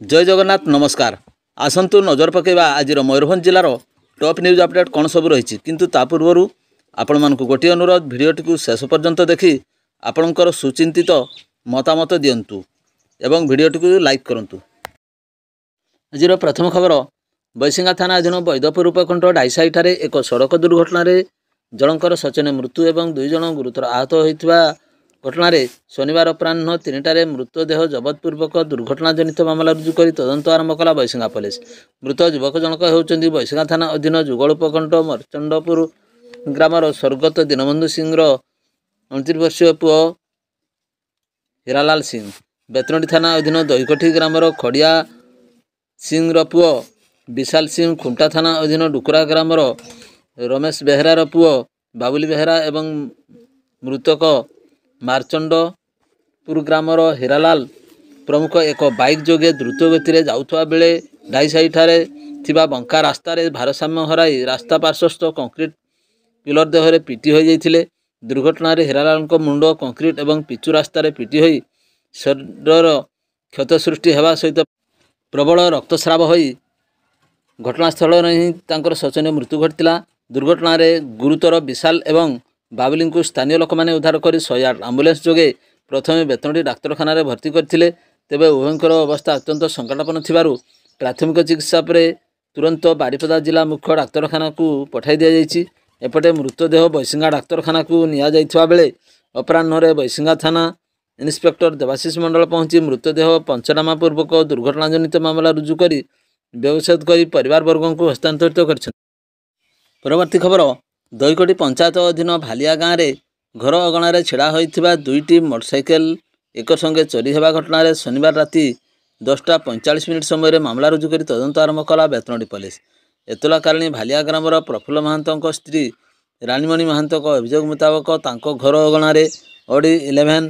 जय जगन्नाथ नमस्कार। आसंतु नजर पकेबा आज मयूरभंज जिलार टॉप न्यूज अपडेट कौन सब रही किंतु ता पूर्व आपण मानक गोटे अनुरोध भिडियोटी को शेष पर्यंत देखि आपणकर सुचिंतित मतामत दियंतु एवं भिडियोटी को लाइक करंतु। आज प्रथम खबर बैसिंगा थाना अधीन वैदपुर उपकंठ डाईसाई ठारे एक सड़क दुर्घटना जनकर शोचनीय मृत्यु एवं 2 जन गुरुतर आहत होता घटना शनिवार अपराह 3टारे मृतदेह जबतपूर्वक दुर्घटना जनित मामला रुजु कर तदंत आरंभ कला बैसिंगा पुलिस। मृत युवक जनक होउचंदी बैसिंगा थाना अधीन जुगल उपकंठ मरचंडपुर ग्रामर स्वर्गत दीनबंधु सिंह 29 वर्षीय पुओ हीरालाल सिंह। बेतनटी थाना अधीन दहीकोठी ग्रामर खड़िया सिंह पुओ विशाल सिंह। खुंटा थाना अधीन डुकुरा ग्रामर रमेश बेहरार पुओ बाबुली बेहरा एवं मृतक मारचंडपुर ग्रामर हीरालाल प्रमुख एक बाइक जोगे द्रुत गति में जाउथवा बेले डाईसाई ठारे थिबा बंका रास्ता रे भारसाम्य हराई रास्ता पार्श्वस्थ कंक्रीट पिलर देहरे पिटी हो जाइथिले। दुर्घटना रे हीरालाल मुंड कंक्रीट एवं पिचु रास्ता रे पिटी होई शरीर क्षत सृष्टि हेबा सहित प्रबल रक्तस्राव होई घटनास्थल रे ही तांकर शोचनीय मृत्यु घटिला। दुर्घटना रे गुरुतर विशाल एवं बाबुली को स्थानीय लोक मैंने उद्धार कर 108 आम्बुलेंस जोगे प्रथम बेतनटी डाक्तखाना भर्ती करथिले। तेबे उभयंकर अवस्था अत्यंत संकटापन्न थिबारु प्राथमिक चिकित्सा पर तुरंत बारिपदा जिला मुख्य डाक्तखाना को पठाई दिया जायछि। एपटे मृतदेह बैसिंगा डाक्तखाना को निया जाइथिबा बेले अपराह्न बैसिंगा थाना इन्स्पेक्टर देवाशीष मंडल पहुंची मृतदेह पंचनामा पूर्वक दुर्घटना जनित मामला रुजु कर व्यवच्छेद कर परिवार वर्ग को हस्तांतरित कर। परवर्ती खबर दहीकोठी पंचायत अधीन भालिया गाँव में घर अगणार छिड़ा होइथिबा 2टी मोटरसाइकेल एक संगे चोरी हेबा घटना शनिवार राति 10:45 समय मामला रुजु कर तदंत आरंभ कला बेतनटी पुलिस। एतलाकारिणी भालिया ग्रामर प्रफुल्ल महांत स्त्री रानीमणि महांत अभियोग मुताबक तांको घर अगणार ऑडी 11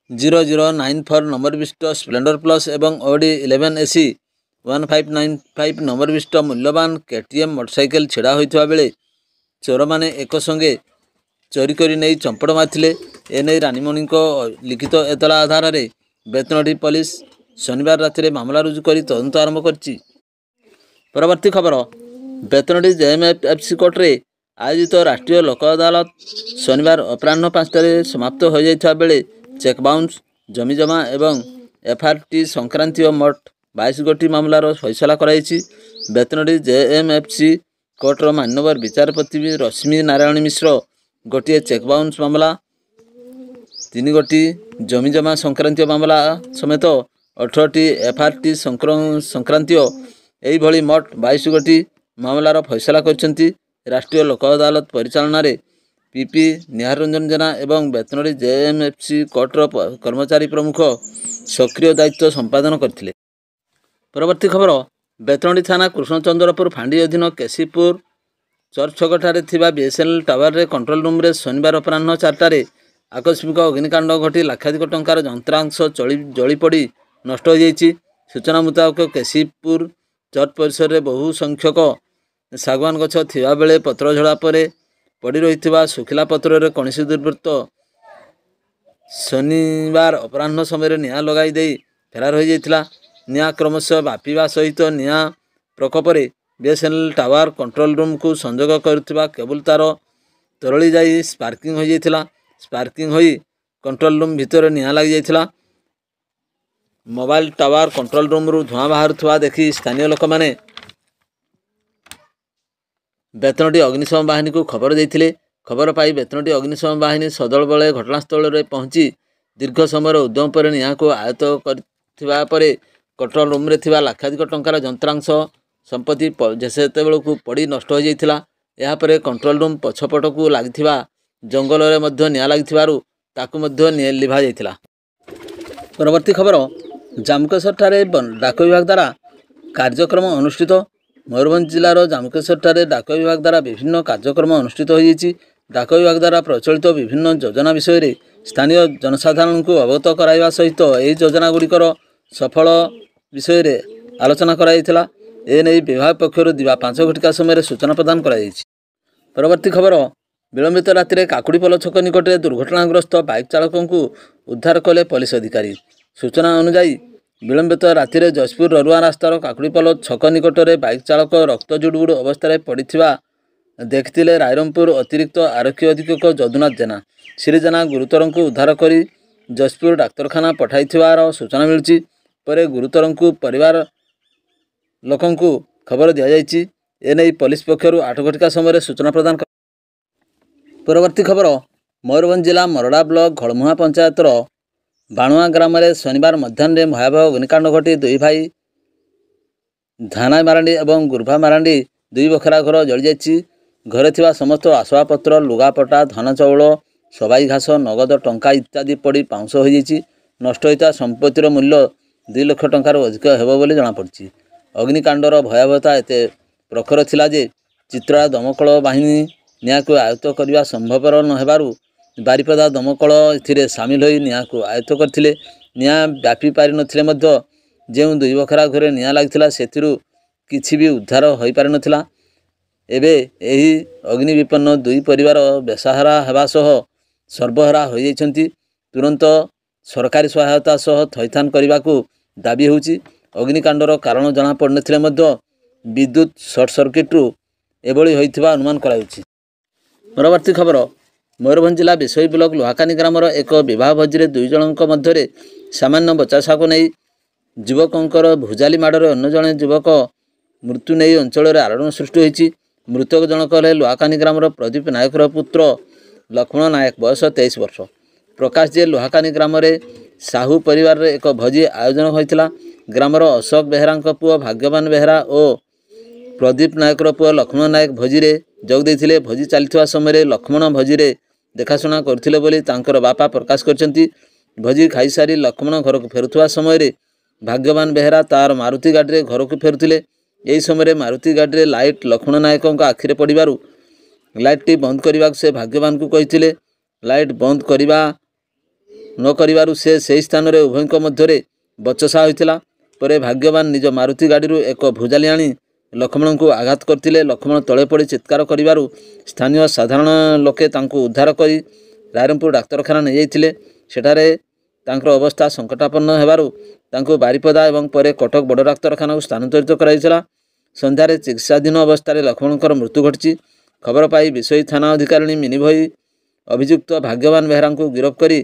0094 नंबर विशिष्ट स्प्लेंडर प्लस एवं ऑडी 11 AC 1595 नंबर विशिष्ट मूल्यवान KTM मोटरसाइकेल छिड़ा होइथिबा बेले चोर माने एक संगे चोरी करी नहीं चंपड़ मारथिले। एने रानीमणि लिखित एतला आधार रे बेतनटी पुलिस शनिवार राति मामला रुजु कर तदंत आरंभ करछि। परवर्ती खबर बेतनटी JMFC कोर्ट रे आयोजित राष्ट्रीय लोक अदालत शनिवार अपराह्न 5टारे समाप्त हो जाइथा बेले चेक बाउंस जमीजमा एवं FRT संक्रांतीय मोट 22 गोटी मामलार फैसला कराइछि। बेतनटी JMFC कोर्टर मान्यवर विचारपति रश्मि नारायण मिश्र गोटे चेक बाउंस मामला 3 गोटी जमीजमा संक्रांतीय मामला समेत 18टी FRT संक्रांतीय यही भली मोट 22 गोटी मामलार फैसला करछंती। राष्ट्रीय लोक अदालत परिचालन रे PP निहार रंजन जेना एवं बेतनटी JMFC कोर्टर कर्मचारी प्रमुख सक्रिय दायित्व संपादन करथिले। परवर्ती खबर बेतनटी थाना कृष्णचंद्रपुर फांडी अधीन केसीपुर चर्च छकठारे थिबा BSNL टावर रे कंट्रोल रूम रे शनिवार अपराह्न 4टारे आकस्मिक अग्निकांड घटी लाखाधिक टंकार यंत्रांश जली पड़ी नष्ट हो जाइछि। सूचना मुताबक केसीपुर चर्च परिसर रे बहु संख्यक सागवान गछ थिबा बेले पत्र झड़ा परे पड़ी रहिथिबा सुखिला पत्र रे कौनसी दुर्वृत्त शनिवार अपराह्न समय निआं लगाई दे फेरार हो जाइथिला। निआं क्रमशः व्यापीवा सहित निआं प्रकोप BSNL टावर कंट्रोल रूम को संजोग करुवा केबल तार तरली जाई स्पार्किंग हो जाइथिला। स्पार्किंग होई कंट्रोल रूम भितर निआं लग जाइथिला। मोबाइल टावर कंट्रोल रूम रु धुआं बाहरुवा देखि स्थानीय लोक माने बेतनटी अग्निशम बाहिनी को खबर देइथिले। खबर पाई बेतनटी अग्निशम बाहिनी सदल बळे घटनास्थल रे पहुंची दीर्घ समय उद्यम पर निआं को आयत्त करथिबा परे कंट्रोल रूम रे थिबा लाखाधिक टंकार यंत्रांश संपत्ति जेसेतेबेल को पड़ी नष्ट हो जाइथिला। या परे कंट्रोल रूम पछपट को लागिथिबा जंगल रे मध्य निआं लागिथिबारु ताकु मध्य लिभा जाइथिला। परवर्ती खबर जामकेश्वर ठारे डाक विभाग द्वारा कार्यक्रम अनुष्ठित। मयूरभंज जिलार जामकेश्वर ठारे डाक विभाग द्वारा विभिन्न कार्यक्रम अनुष्ठित हो जाइछि। डाक विभाग द्वारा प्रचलित विभिन्न योजना विषय रे स्थानीय जनसाधारण को अवगत कराइबा सहित एही योजना गुड़िकर सफल विषय रे आलोचना कराइथिला। एने विभाग पक्षर दिवा 5 घटिका समय सूचना प्रदान कराइछि। परवर्ती खबर विलंबित राति काकुड़ीपल छक निकट दुर्घटनाग्रस्त बाइक चालक को उद्धार कले पुलिस अधिकारी। सूचना अनुसार विलंबित राति जयपुर ररुआ रास्तार काकुड़ीपल छक निकट में बाइक चालक रक्त जुड़ुबुड़ अवस्था पड़ा देखिले रायरंगपुर अतिरिक्त आरक्षी अधीक्षक जदुनाथ जेना। श्री जेना गुरुतर को उद्धार कर जयपुर डाक्तरखाना पठाई सूचना मिली पर गुरुतर परिवार लोकंकु खबर दि जाएगी। एने पुलिस पक्षर 8 घटिका समय सूचना प्रदान कर। परवर्ती खबर मयूरभंज जिला मरड़ा ब्लॉक घड़मुहा पंचायतर बाणुआ ग्राम में शनिवार मध्याह्न भयावह अग्निकांड घटी 2 भाई धाना मारांडी और गुरभा मारांडी 2 बखरा घर जली जाइए। घरे थिबा समस्त आसबाबपत्र लुगापटा धान चाउल सबाई घास नगद टंका इत्यादि पड़ी पाउंस हो जाइए। नष्ट होता संपत्तिर मूल्य 2 लाख टंकार अधिक हेबो बोली जଣାपड़ी। अग्निकांडर भयावहता एते प्रखर थिला जे चित्रा दमकल बाहिनी निया को आयत्त करने संभवपर नहेबारु बारिपदा दमकल एथिरे सामिल होई निया को आयत्त करथिले। निया व्यापी पारि नथिले मध्य जे 2 बखरा घरे निया लागिथिला सेथिरु किछि भी उद्धार होई पारि नथिला। एबे एही अग्नि विपन्न 2 परिवार बेसहारा हेबा सह सर्वहारा हो जाइछन्ति। तुरंत सरकारी सहायता सह थैथान करने को दाबी होउछि। अग्निकांडर कारण जना पड़नथिले मध्य विद्युत सर्ट सर्किट्रु एभली होइथिबा अनुमान कराउछि। परवर्ती खबर मयूरभंज जिला बिशोई ब्लॉक लोहाकानी ग्रामर एक विवाह भोजी 2 जनक मध्य सामान्य बचासा को नहीं युवकंकर भुजाली माड़े अन्य जड़े युवक मृत्यु नहीं अंचल आलोड़न सृष्टि होती। मृतक जनक हेले लोहाकानी ग्रामर प्रदीप नायकर पुत्र लक्ष्मण नायक बयस 23 वर्ष। प्रकाश जे लोहाकानी ग्राम साहू परिवार एक भोजी आयोजन होता। ग्रामर अशोक बेहरा पुओ भाग्यवान बेहरा और प्रदीप नायकर पुओ लक्ष्मण नायक भोजी जोग देथिले। भोजी चलता समय लक्ष्मण भोजी देखाशुना करथिले बोली तांकर बापा प्रकाश करछन्ती। भोजी खाई सारी लक्ष्मण घर को फेरुवा समय भाग्यवान बेहरा तार मारुति गाड़ी घर को फेरुथिले। यही समय मारुति गाड़ी लाइट लक्ष्मण नायक आखिरे पड़ू लाइट बंद करने से भाग्यवान को कही लाइट बंद करवा न करिवारु से सही स्थान रे उभयଙ୍କ मध्य बचसा होइतिला। परे भाग्यवान निज मारुति गाड़ी एक भुजाली आनी लक्ष्मण को आघात करथिले। लक्ष्मण तले पड़ी चित्कार करिवारु स्थानीय साधारण लोके तांको उद्धार करी रायरंगपुर डाक्तरखाना नहीं जाइथिले। सेठारे तांकर अवस्था संकटापन्न हेबारु तांको बारिपदा एवं परे कटक बड़ डाक्तरखाना को स्थानांतरित कराइथिला। संध्यारे चिकित्साधीन अवस्था लक्ष्मणकर मृत्यु घटी। खबर पाई बिशोई थाना अधिकारी मिनी भई अभियुक्त भाग्यवान बेहरा को गिरफ्त करी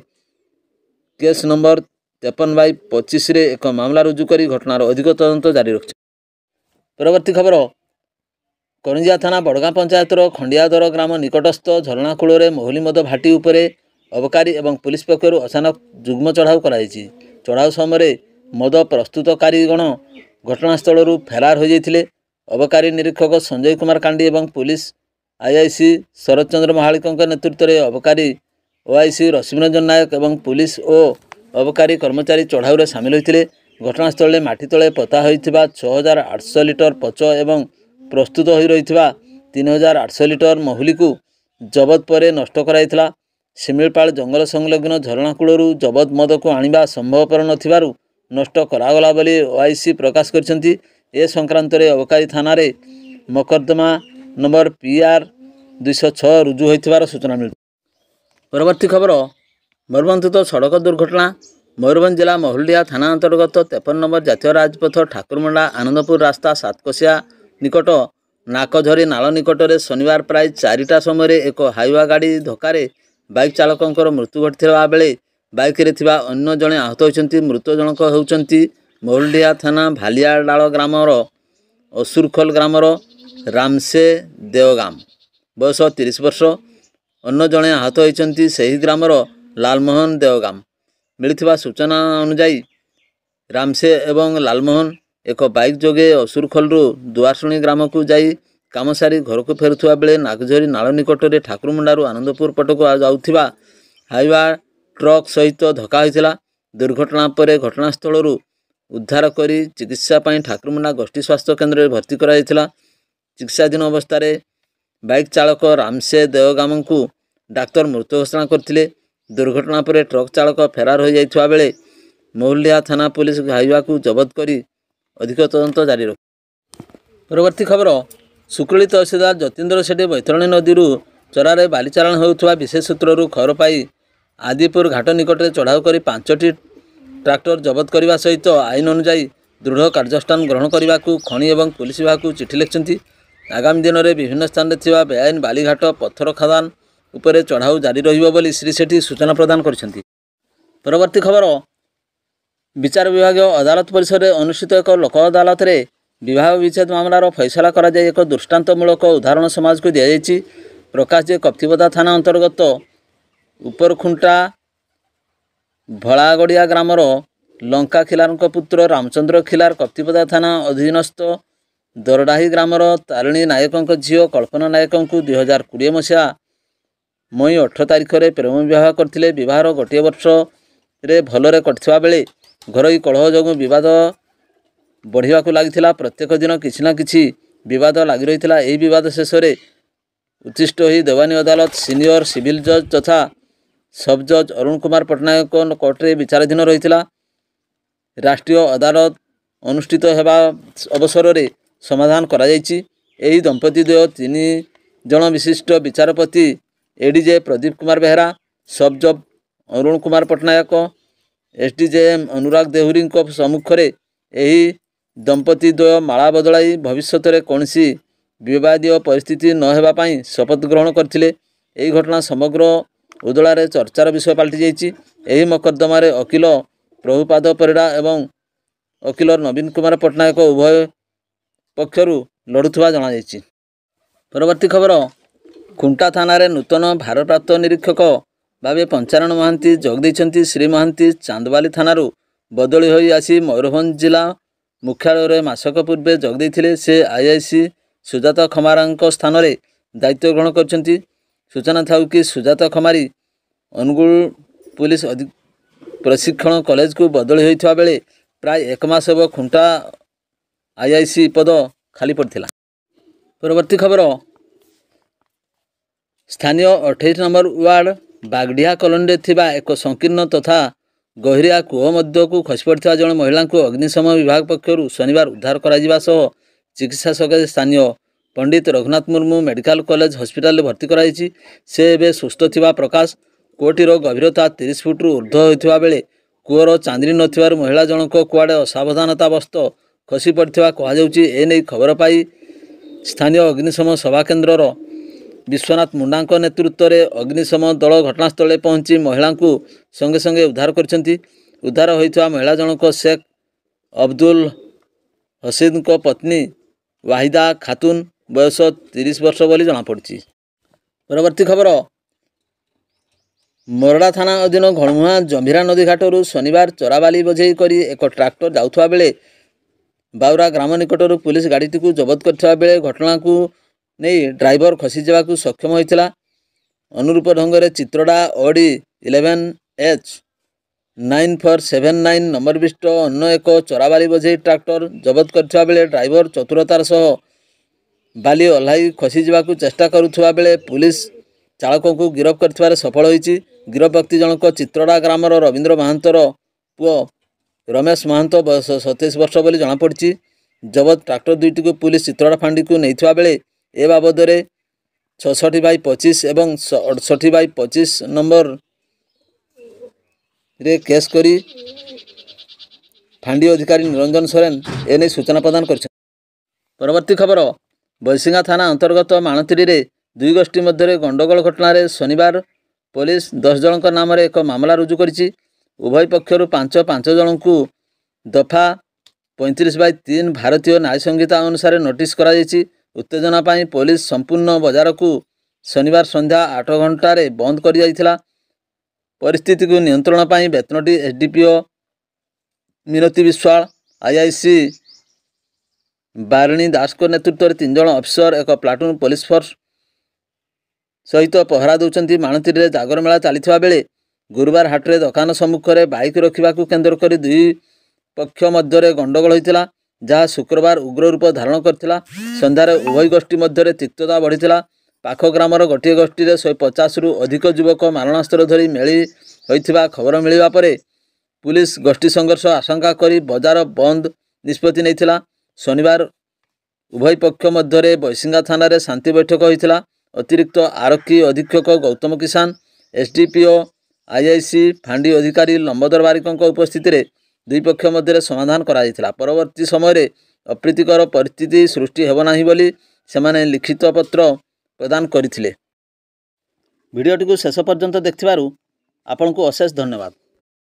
केस नंबर 53/25 रे एक मामला रुजु करी घटनार अधिक तदंत जारी रखिছে। परवर्ती खबर कणिजा थाना बड़गाँ पंचायतर खंडियादर ग्राम निकटस्थ झरणा कूल मोहली मद भाटी उपरे अबकारी एवं पुलिस पक्षर अचानक जुग्म चढ़ाऊ कराई। चढ़ाऊ समय मद प्रस्तुतकारीगण घटनास्थल फेरार हो जाते। अबकारी निरीक्षक संजय कुमार कांडी एवं पुलिस आईआईसी शरद चंद्र महालिक नेतृत्व में अबकारी ओआईसी रश्मिरंजन नायक एवं पुलिस और अबकारी कर्मचारी चढ़ाऊ सामिल होते। घटनास्थल माटी तले पता होता 6800 लिटर पच एवं प्रस्तुत हो रही 3800 लिटर महुली को जबत पर नष्ट कराइला। शिमिलपाल जंगल संलग्न झरणा कूलू जबत मद को आनिबा संभवपर नथिबारु नष्ट करागला बोली ओआईसी प्रकाश करछन्ती। ए संक्रांत रे अबकारी थाना रे मकद्दमा नंबर PR 206 रुजु होइथिबार सूचना मिली। परवर्ती खबर मयूरभंज सड़क दुर्घटना मयूरभंज जिला महुलडिया थाना अंतर्गत 53 नंबर जातीय राजपथ ठाकुरमंडा आनंदपुर रास्ता सातकोशिया निकट नाकझरी नाल निकट में शनिवार प्राय 4टा समय एक हाइवा गाड़ी धक्का बाइक चालकंकर मृत्यु घटिथिबा बेले बाइक रे थिबा अन्य जणे आहत होइछन्ति। मृत जनक होउछन्ति महुलडिया थाना भालियाडाल ग्रामर असुरखोल ग्रामर रामसे देवगाम बयस 30 वर्ष। अन्य जणे आहत होइछन्ति सही ग्रामर लालमोहन देवगाम। मिलिथिबा सूचना अनुसार रामसे एवं लालमोहन एक बाइक जोगे असुरखोलू दुआरशुणी ग्राम को जाई काम सारी घर को फेरुवा बेले नागझरी नाल निकट में ठाकुरमुंडारू आनंदपुर पटक जाउथिबा हाइवा ट्रक सहित धक्का होइथिला। दुर्घटना पर घटनास्थल उद्धार करी चिकित्सा पाई ठाकुरमुंडा गोष्ठी स्वास्थ्य केन्द्र में भर्ती कराइथिला। चिकित्साधीन अवस्था बाइक चालक रामसे देवगाम को डाक्तर मृत घोषणा करथिले। दुर्घटना पर ट्रक चालक फेरार हो जाइथिबा बेले महुलिया थाना पुलिस हाइवा को जबत करी अधिक तदंत जारी रख। परवर्ती खबर सुकुली तहसीलदार जतीन्द्र सेठी बैतरणी नदी चरारे बालीचारण होउथुवा विशेष सूत्ररू खबर पाई आदिपुर घाट निकट में चढ़ाऊ कर 5टी ट्राक्टर जबत करने सहित आईन अनुजाई दृढ़ कार्यानुष्ठान ग्रहण करने को खनि एवं पुलिस विभाग को चिठी लिखिं। आगामी दिन में विभिन्न स्थान में बेआईन बालीघाट पत्थर खदान उपरे चढ़ाऊ जारी रही श्री सेठी सूचना प्रदान कर। परवर्ती खबर विचार विभाग अदालत परिसर में अनुष्ठित एक लोक अदालत में विवाह विच्छेद मामलार फैसला करा जाय एक दृष्टांतमूलक उदाहरण समाज को दि जायछि। प्रकाश जे कप्तिपदा थाना अंतर्गत उपरखुंटा भलागड़िया ग्रामर लंका खिलार पुत्र रामचंद्र खिलार कप्तिपदा थाना अधीनस्थ दरडाही ग्रामर तारिणी नायकों झील कल्पना नायक को 2020 मसीहा मई 18 तारिख में प्रेम विवाह करते। विवाहर गोटे वर्ष रे भलरे कटिथिबा बेले घरोई कलह जोगु विवाद बढ़िया लगी। प्रत्येक दिन किछि ना किछि विवाद लगी रही। यही विवाद शेष में उत्तिष्ठ होई देवानी अदालत सीनियर सिविल जज तथा सब जज अरुण कुमार पट्टनायक कोर्टे विचाराधीन रही। राष्ट्रीय अदालत अनुष्ठित होगा अवसर में समाधान करा जायछि। एही दंपति द्वय 3 जन विशिष्ट विचारपति एडीजे प्रदीप कुमार बेहरा, सब जज अरुण कुमार पट्टनायक, एसडीजेएम अनुराग देहुरी सम्मुख में यही दंपति द्वय माला बदलाई भविष्य में कौन विवादीय परिस्थिति न होगा पाई शपथ ग्रहण करथिले। यही घटना समग्र उदलारे चर्चार विषय पलटि जाइछि। यही मकद्दमारे वकील प्रभुपाद परिड़ा एवं वकील नवीन कुमार पट्टनायक उभय पक्षरु लड़ुवा जणाଯାଇଛି। परवर्ती खबर खुंटा थाना नूतन भारप्राप्त निरीक्षक भावे पंचारण महांती जोग श्री महांती चांदबाली थानारू बदली होई आसी मयूरभंज जिला मुख्यालय मासक पूर्वे जोग देइथिले। से आईआईसी सुजाता खमारांक स्थान में दायित्व ग्रहण करछन्ती। सूचना था कि सुजाता खमारी अनुगुल पुलिस प्रशिक्षण कॉलेज को बदली होइथिबा बेले प्राय 1 मास हेब खुंटा आईआईसी पद खाली पड़थिला। परवर्ती खबर स्थानीय 28 नंबर वार्ड बागडिया कॉलोनी थिबा एक संकीर्ण तथा गहिरिया कूह मध्य को खसी पड़ता जड़े महिला को अग्निशम विभाग पक्षर शनिवार उद्धार करा सह चिकित्सा सकाशे स्थानीय Pandit Raghunath Murmu medical college hospital भर्ती कराई। से एवं सुस्थ थिबा प्रकाश। कूहटीर गभीरता 30 फुट ऊर्ध्व होइथिबा बेले कूहर चांदनी नथिबारु महिला जनक कुआडे असावधानतावश खसी पड़थिबा कहुछि। एने खबर पाई स्थानीय अग्निशम सभा केन्द्रर विश्वनाथ मुंडा नेतृत्व में अग्निशम दल घटनास्थल पहुंची महिला को संगे संगे उद्धार करछन्ती। उद्धार होइथिबा महिला जनक शेख अब्दुल हसीद को पत्नी वाहिदा खातून बयस 30 वर्ष बोली जनापड़ी। परवर्ती खबर मोरडा थाना अधीन घणमुहा जंभीरा नदी घाटू शनिवार चोराबाली बोझेई करी एक ट्राक्टर जाउथबा बेले बाउरा ग्राम निकटर पुलिस गाड़ीटी को जबत करथिबा बेले घटना को नहीं ड्राइवर खसी जावाकू सक्षम होइथिला। अनुरूप ढंग से चित्रड़ा ओडी 11H 9479 नंबर विशिष्ट अन्य एक चोराबाली बोझेई ट्राक्टर जबत करथिबा बेले ड्राइवर चतुरतार सह बाली ओह्लाई खसी जावाकू चेष्टा करुथबा बेले पुलिस चालक को गिरफ करथिबारे सफल होइछि। गिरफ व्यक्ति जनक चित्रड़ा ग्रामर रवींद्र महांतर पुओ रमेश महांत बयस 27 वर्ष बोली जनापड़ी। जबत ट्राक्टर दुईटी को पुलिस चित्रड़ा फांडी को नैथिबा बेले ए बाबद 66/25 एवं 68/25 नंबर रे केस करी फांडी अधिकारी निरंजन सोरेन एने सूचना प्रदान कर। परवर्ती खबर बैसिंगा थाना अंतर्गत माणतीरी रे 2 गोष्ठी मध्य गंडगोल घटना शनिवार पुलिस 10 जनक नाम एक मामला रुजु करिछि। उभय पक्षर 5 जन को दफा 35/3 भारतीय न्याय संहिता अनुसार नोटिस करा जायछि। उत्तेजना पाई पुलिस संपूर्ण बाजार को शनिवार संध्या 8 घंटे बंद कर जाइथिला। परिस्थिति को नियंत्रण पाई बेतनटी एसडीपीओ मिनती विश्वाल आईआईसी बारिणी दास को नेतृत्व में 3 जन अफिसर एक प्लाटून पुलिस फोर्स सहित पहरा दौरान माणतीरे जागर मेला चलता बेले गुरुवार हाटे दुकान सम्मुख में बाइक रखा केन्द्र कर 2 पक्ष मध्य गंडगोल होता जहाँ शुक्रवार उग्र रूप धारण करथिला। संध्यार उभय गोष्ठी मध्य तिक्तता बढ़ीथिला। पाख ग्रामर गोटे गोष्ठी 150 रु अधिक युवक मारणास्त्र धरी मेली होइथिबा खबर मिलिबा परे पुलिस गोष्ठी संघर्ष आशंका करी बाजार बंद निष्पत्ति नैथिला। शनिवार उभय पक्ष मध्य बैसिंगा थाना शांति बैठक होइथिला। अतिरिक्त आरक्षी अधीक्षक गौतम किसान एसडीपीओ आईआईसी फांडी अधिकारी लंबोदर बारिकों उपस्थित रे दुई पक्ष मध्य समाधान कराଯାଇଥିଲା। परवर्ती समय अप्रीतिकर परिस्थिति सृष्टि हेब नाही बोली सेमाने लिखित पत्र प्रदान करथिले। भिडियोटी को शेष पर्यंत देखिबारु आपनको अशेष धन्यवाद।